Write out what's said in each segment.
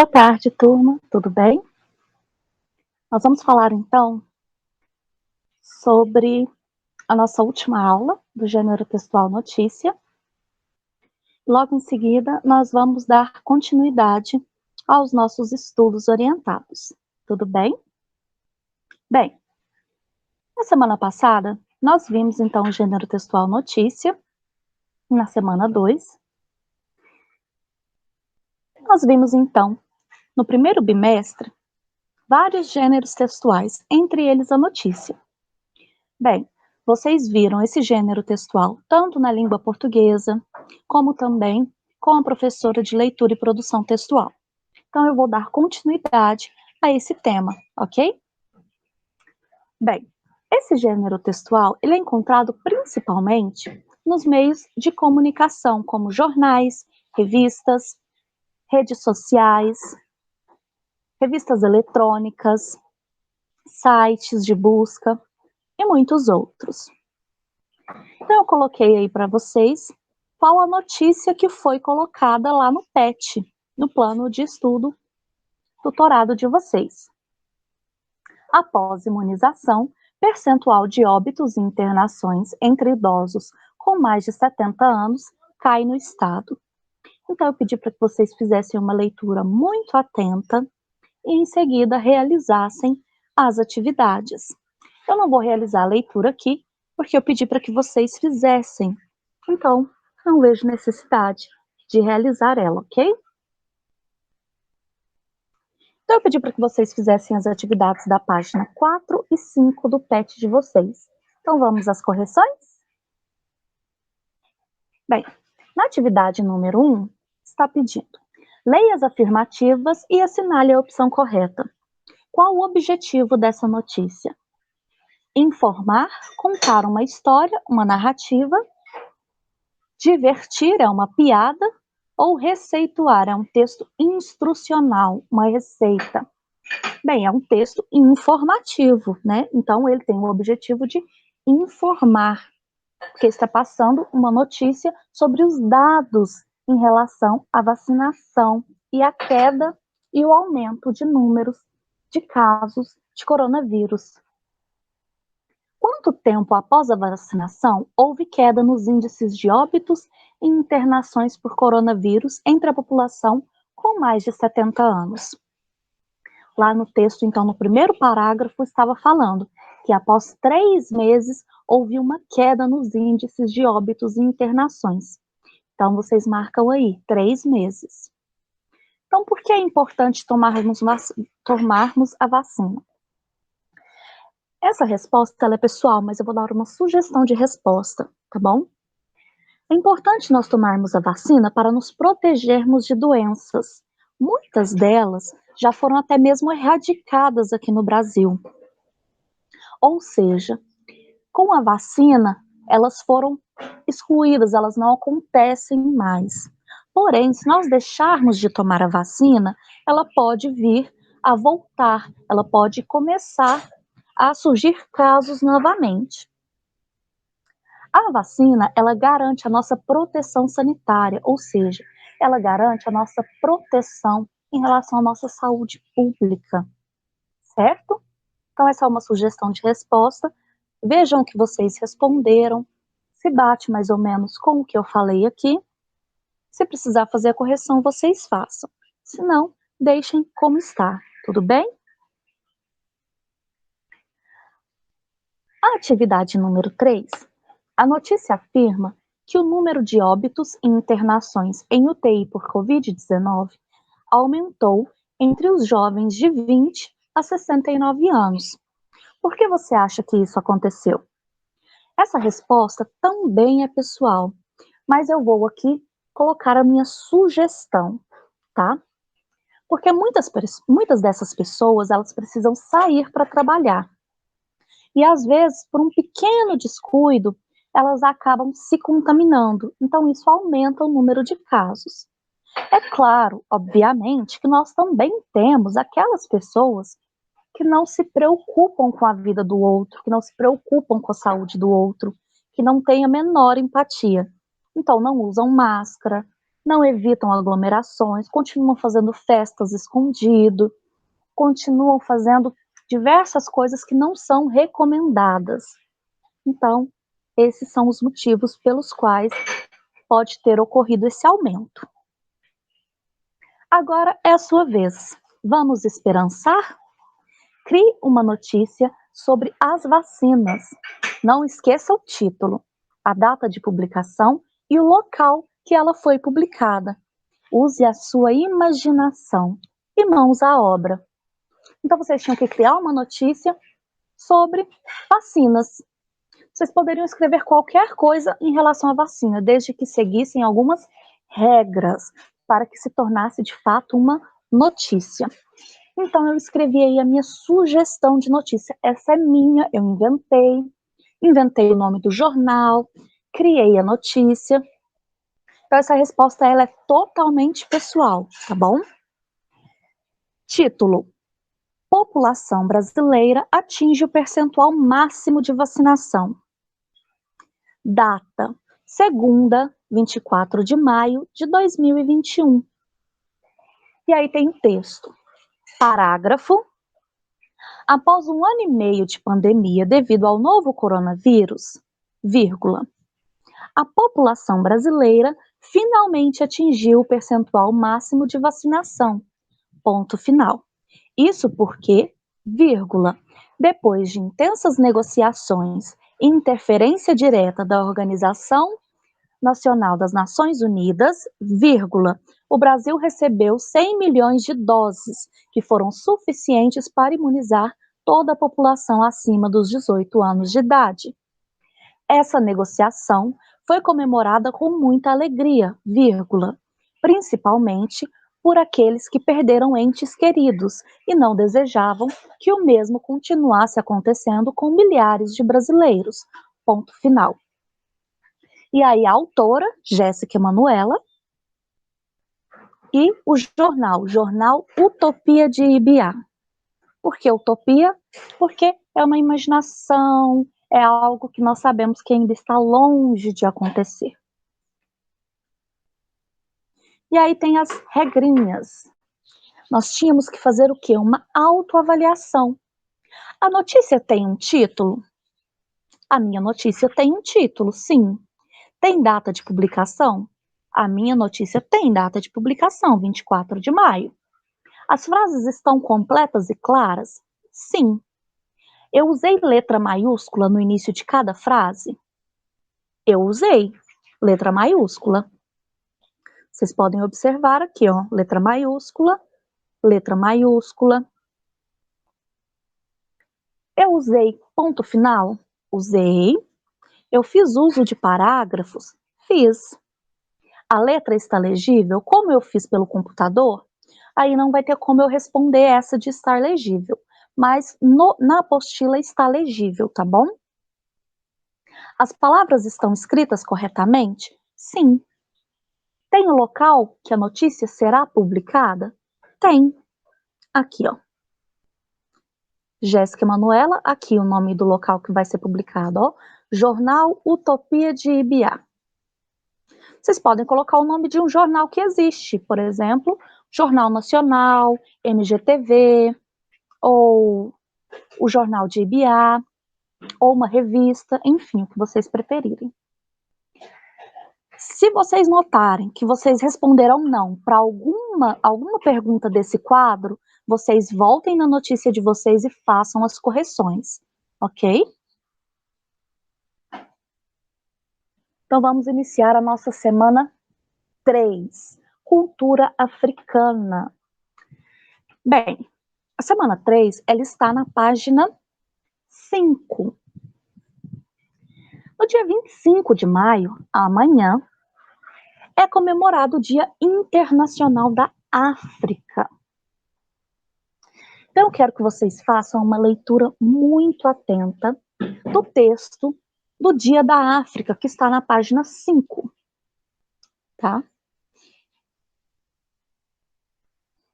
Boa tarde, turma. Tudo bem? Nós vamos falar, então, sobre a nossa última aula do gênero textual notícia. Logo em seguida, nós vamos dar continuidade aos nossos estudos orientados. Tudo bem? Bem, na semana passada, nós vimos, então, o gênero textual notícia, na semana 2. Nós vimos, então, no primeiro bimestre, vários gêneros textuais, entre eles a notícia. Bem, vocês viram esse gênero textual tanto na língua portuguesa, como também com a professora de leitura e produção textual. Então, eu vou dar continuidade a esse tema, ok? Bem, esse gênero textual ele é encontrado principalmente nos meios de comunicação, como jornais, revistas, redes sociais, revistas eletrônicas, sites de busca e muitos outros. Então, eu coloquei aí para vocês qual a notícia que foi colocada lá no PET, no plano de estudo tutorado de vocês. Após imunização, percentual de óbitos e internações entre idosos com mais de 70 anos cai no estado. Então, eu pedi para que vocês fizessem uma leitura muito atenta e, em seguida, realizassem as atividades. Eu não vou realizar a leitura aqui, porque eu pedi para que vocês fizessem. Então, não vejo necessidade de realizar ela, ok? Então, eu pedi para que vocês fizessem as atividades da página 4 e 5 do PET de vocês. Então, vamos às correções? Bem, na atividade número 1, está pedindo: leia as afirmativas e assinale a opção correta. Qual o objetivo dessa notícia? Informar, contar uma história, uma narrativa. Divertir é uma piada. Ou receituar é um texto instrucional, uma receita. Bem, é um texto informativo, né? Então, ele tem o objetivo de informar, porque está passando uma notícia sobre os dados em relação à vacinação e a queda e o aumento de números de casos de coronavírus. Quanto tempo após a vacinação houve queda nos índices de óbitos e internações por coronavírus entre a população com mais de 70 anos? Lá no texto, então, no primeiro parágrafo, estava falando que após 3 meses houve uma queda nos índices de óbitos e internações. Então, vocês marcam aí, 3 meses. Então, por que é importante tomarmos a vacina? Essa resposta ela é pessoal, mas eu vou dar uma sugestão de resposta, tá bom? É importante nós tomarmos a vacina para nos protegermos de doenças. Muitas delas já foram até mesmo erradicadas aqui no Brasil. Ou seja, com a vacina, elas foram excluídas, elas não acontecem mais. Porém, se nós deixarmos de tomar a vacina, ela pode vir a voltar, ela pode começar a surgir casos novamente. A vacina, ela garante a nossa proteção sanitária, ou seja, ela garante a nossa proteção em relação à nossa saúde pública, certo? Então, essa é uma sugestão de resposta. Vejam o que vocês responderam, se bate mais ou menos com o que eu falei aqui. Se precisar fazer a correção, vocês façam. Se não, deixem como está, tudo bem? A atividade número 3, a notícia afirma que o número de óbitos e internações em UTI por Covid-19 aumentou entre os jovens de 20 a 69 anos. Por que você acha que isso aconteceu? Essa resposta também é pessoal, mas eu vou aqui colocar a minha sugestão, tá? Porque muitas dessas pessoas, elas precisam sair para trabalhar. E às vezes, por um pequeno descuido, elas acabam se contaminando. Então, isso aumenta o número de casos. É claro, obviamente, que nós também temos aquelas pessoas que não se preocupam com a vida do outro, que não se preocupam com a saúde do outro, que não têm a menor empatia. Então, não usam máscara, não evitam aglomerações, continuam fazendo festas escondido, continuam fazendo diversas coisas que não são recomendadas. Então, esses são os motivos pelos quais pode ter ocorrido esse aumento. Agora é a sua vez. Vamos esperançar? Crie uma notícia sobre as vacinas. Não esqueça o título, a data de publicação e o local que ela foi publicada. Use a sua imaginação e mãos à obra. Então, vocês tinham que criar uma notícia sobre vacinas. Vocês poderiam escrever qualquer coisa em relação à vacina, desde que seguissem algumas regras para que se tornasse de fato uma notícia. Então, eu escrevi aí a minha sugestão de notícia. Essa é minha, eu inventei o nome do jornal, criei a notícia. Então, essa resposta ela é totalmente pessoal, tá bom? Título: População brasileira atinge o percentual máximo de vacinação. Data: segunda, 24 de maio de 2021. E aí tem o texto. Parágrafo: após 1 ano e meio de pandemia devido ao novo coronavírus, vírgula, a população brasileira finalmente atingiu o percentual máximo de vacinação. Ponto final. Isso porque, vírgula, depois de intensas negociações e interferência direta da Organização Nacional das Nações Unidas, vírgula, o Brasil recebeu 100 milhões de doses, que foram suficientes para imunizar toda a população acima dos 18 anos de idade. Essa negociação foi comemorada com muita alegria, vírgula, principalmente por aqueles que perderam entes queridos e não desejavam que o mesmo continuasse acontecendo com milhares de brasileiros. Ponto final. E aí a autora, Jéssica Emanuela, e o jornal Utopia de Ibiá. Por que utopia? Porque é uma imaginação, é algo que nós sabemos que ainda está longe de acontecer. E aí tem as regrinhas. Nós tínhamos que fazer o quê? Uma autoavaliação. A notícia tem um título? A minha notícia tem um título, sim. Tem data de publicação? A minha notícia tem data de publicação, 24 de maio. As frases estão completas e claras? Sim. Eu usei letra maiúscula no início de cada frase? Eu usei letra maiúscula. Vocês podem observar aqui, ó, letra maiúscula, letra maiúscula. Eu usei ponto final? Usei. Eu fiz uso de parágrafos? Fiz. A letra está legível? Como eu fiz pelo computador, aí não vai ter como eu responder essa de estar legível. Mas na apostila está legível, tá bom? As palavras estão escritas corretamente? Sim. Tem o local que a notícia será publicada? Tem. Aqui, ó. Jéssica Emanuela, aqui o nome do local que vai ser publicado, ó. Jornal Utopia de Ibiá. Vocês podem colocar o nome de um jornal que existe, por exemplo, Jornal Nacional, MGTV, ou o Jornal de Ibiá, ou uma revista, enfim, o que vocês preferirem. Se vocês notarem que vocês responderam não para alguma pergunta desse quadro, vocês voltem na notícia de vocês e façam as correções, ok? Então vamos iniciar a nossa semana 3, cultura africana. Bem, a semana 3, ela está na página 5. No dia 25 de maio, amanhã, é comemorado o Dia Internacional da África. Então, eu quero que vocês façam uma leitura muito atenta do texto do Dia da África, que está na página 5, tá?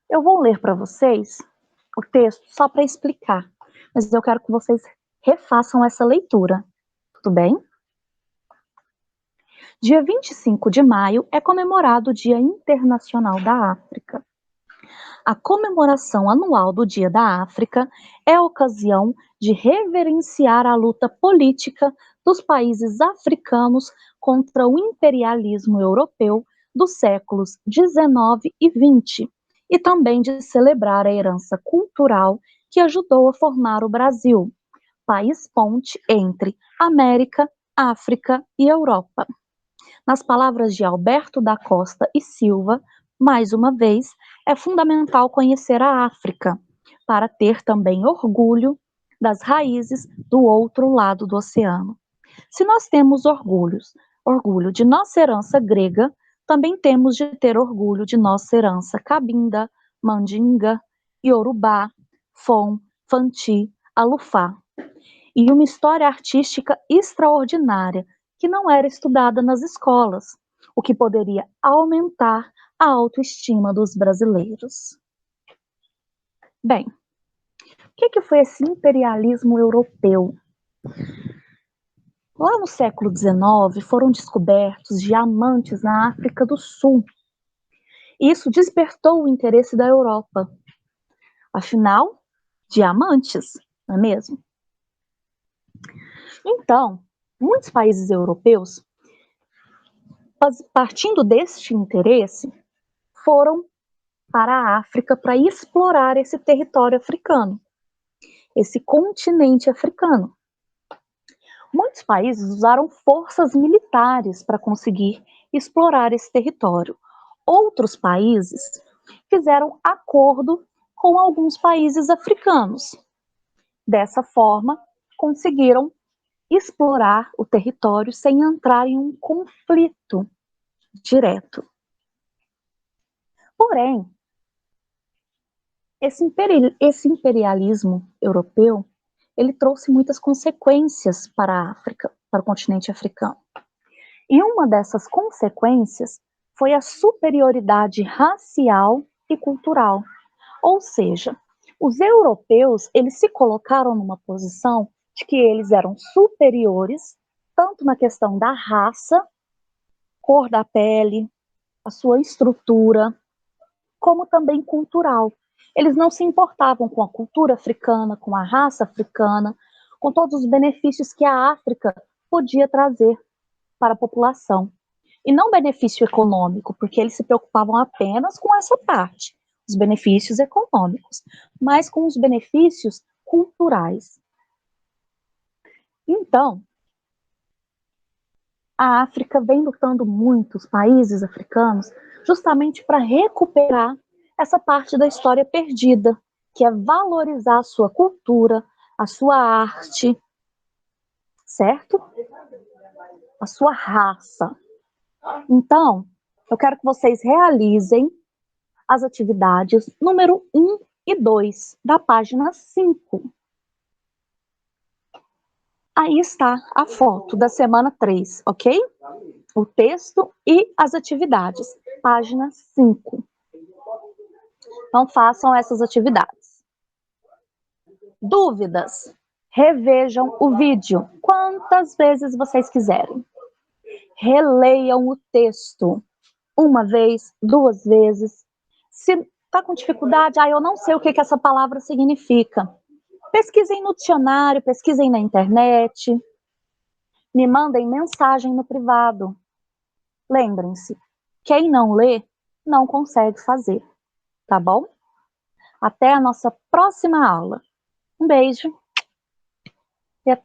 Eu vou ler para vocês o texto só para explicar, mas eu quero que vocês refaçam essa leitura, tudo bem? Dia 25 de maio é comemorado o Dia Internacional da África. A comemoração anual do Dia da África é a ocasião de reverenciar a luta política dos países africanos contra o imperialismo europeu dos séculos XIX e XX, e também de celebrar a herança cultural que ajudou a formar o Brasil, país ponte entre América, África e Europa. Nas palavras de Alberto da Costa e Silva, mais uma vez, é fundamental conhecer a África, para ter também orgulho das raízes do outro lado do oceano. Se nós temos orgulho de nossa herança grega, também temos de ter orgulho de nossa herança cabinda, mandinga, iorubá, fon, fanti, alufá. E uma história artística extraordinária, que não era estudada nas escolas, o que poderia aumentar a autoestima dos brasileiros. Bem, o que foi esse imperialismo europeu? Lá no século XIX foram descobertos diamantes na África do Sul. Isso despertou o interesse da Europa. Afinal, diamantes, não é mesmo? Então, muitos países europeus, partindo deste interesse, foram para a África para explorar esse território africano, esse continente africano. Muitos países usaram forças militares para conseguir explorar esse território. Outros países fizeram acordo com alguns países africanos. Dessa forma, conseguiram explorar o território sem entrar em um conflito direto. Porém, esse imperialismo europeu, ele trouxe muitas consequências para a África, para o continente africano. E uma dessas consequências foi a superioridade racial e cultural. Ou seja, os europeus, eles se colocaram numa posição de que eles eram superiores, tanto na questão da raça, cor da pele, a sua estrutura, como também cultural. Eles não se importavam com a cultura africana, com a raça africana, com todos os benefícios que a África podia trazer para a população. E não benefício econômico, porque eles se preocupavam apenas com essa parte, os benefícios econômicos, mas com os benefícios culturais. Então, a África vem lutando muito, os países africanos, justamente para recuperar essa parte da história perdida, que é valorizar a sua cultura, a sua arte, certo? A sua raça. Então, eu quero que vocês realizem as atividades número 1 e 2 da página 5. Aí está a foto da semana 3, ok? O texto e as atividades. Página 5. Então, façam essas atividades. Dúvidas? Revejam o vídeo quantas vezes vocês quiserem. Releiam o texto uma vez, 2 vezes. Se está com dificuldade, eu não sei o que essa palavra significa. Pesquisem no dicionário, pesquisem na internet. Me mandem mensagem no privado. Lembrem-se, quem não lê, não consegue fazer, tá bom? Até a nossa próxima aula. Um beijo!